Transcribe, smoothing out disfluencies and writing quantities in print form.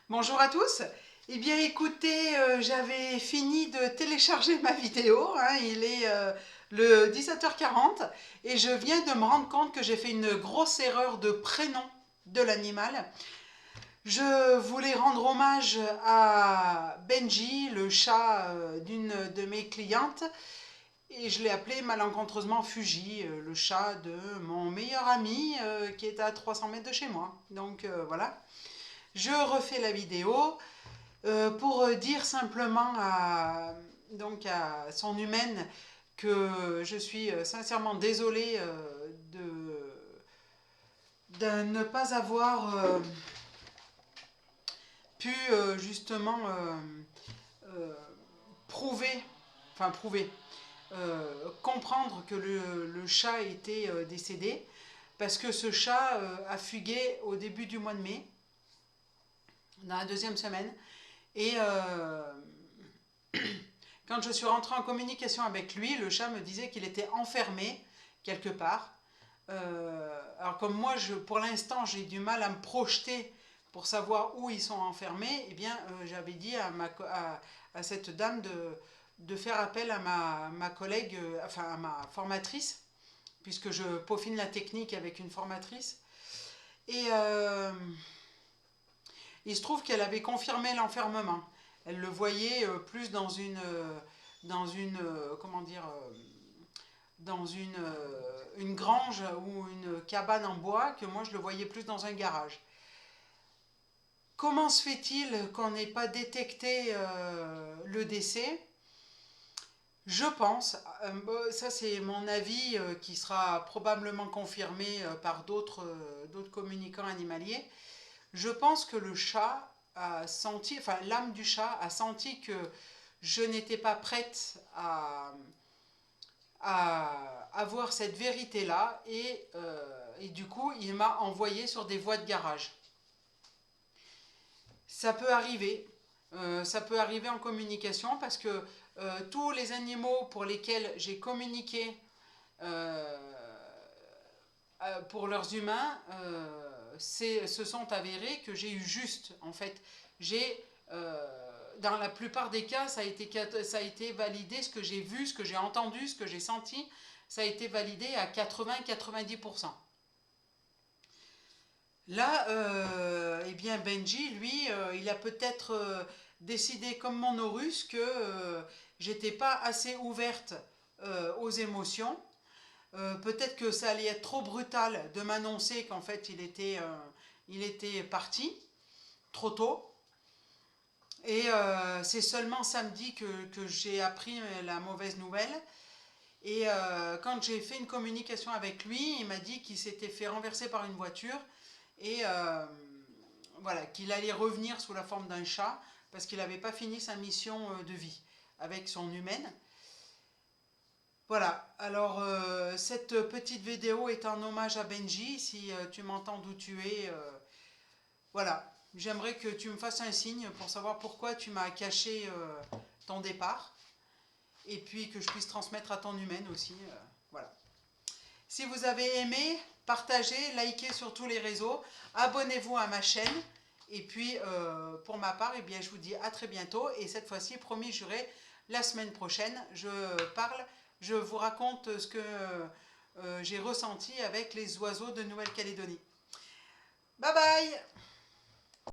Bonjour à tous. Eh bien écoutez, j'avais fini de télécharger ma vidéo, hein, il est le 17h40 et je viens de me rendre compte que j'ai fait une grosse erreur de prénom de l'animal. Je voulais rendre hommage à Benji, le chat d'une de mes clientes, et je l'ai appelé malencontreusement Fuji, le chat de mon meilleur ami qui est à 300 mètres de chez moi. Donc voilà, je refais la vidéo. Pour dire simplement donc à son humaine que je suis sincèrement désolée de ne pas avoir pu justement euh, prouver, enfin prouver, comprendre que le chat était décédé, parce que ce chat a fugué au début du mois de mai, dans la deuxième semaine, et quand je suis rentrée en communication avec lui, le chat me disait qu'il était enfermé quelque part. Alors comme moi, pour l'instant, j'ai du mal à me projeter pour savoir où ils sont enfermés, eh bien, j'avais dit à cette dame de faire appel à ma collègue, enfin à ma formatrice, puisque je peaufine la technique avec une formatrice. Et il se trouve qu'elle avait confirmé l'enfermement. Elle le voyait plus dans une comment dire, dans une grange ou une cabane en bois, que moi je le voyais plus dans un garage. Comment se fait-il qu'on n'ait pas détecté le décès? Je pense, ça c'est mon avis qui sera probablement confirmé par d'autres communicants animaliers. Je pense que le chat a senti, enfin l'âme du chat a senti que je n'étais pas prête à avoir cette vérité-là et du coup il m'a envoyé sur des voies de garage. Ça peut arriver, ça peut arriver en communication parce que tous les animaux pour lesquels j'ai communiqué euh, pour leurs humains se sont avérés que j'ai eu juste. En fait, j'ai dans la plupart des cas, ça a été validé, ce que j'ai vu, ce que j'ai entendu, ce que j'ai senti, ça a été validé à 80-90%. Là, eh bien Benji, lui, il a peut-être décidé comme mon Horus que j'étais pas assez ouverte aux émotions. Peut-être que ça allait être trop brutal de m'annoncer qu'en fait il était parti trop tôt. Et c'est seulement samedi que j'ai appris la mauvaise nouvelle. Et quand j'ai fait une communication avec lui, il m'a dit qu'il s'était fait renverser par une voiture et voilà, qu'il allait revenir sous la forme d'un chat parce qu'il n'avait pas fini sa mission de vie avec son humaine. Voilà, alors cette petite vidéo est un hommage à Benji, si tu m'entends d'où tu es, voilà, j'aimerais que tu me fasses un signe pour savoir pourquoi tu m'as caché ton départ, et puis que je puisse transmettre à ton humaine aussi, voilà. Si vous avez aimé, partagez, likez sur tous les réseaux, abonnez-vous à ma chaîne, et puis pour ma part, eh bien, je vous dis à très bientôt, et cette fois-ci, promis juré, la semaine prochaine, je vous raconte ce que j'ai ressenti avec les oiseaux de Nouvelle-Calédonie. Bye bye!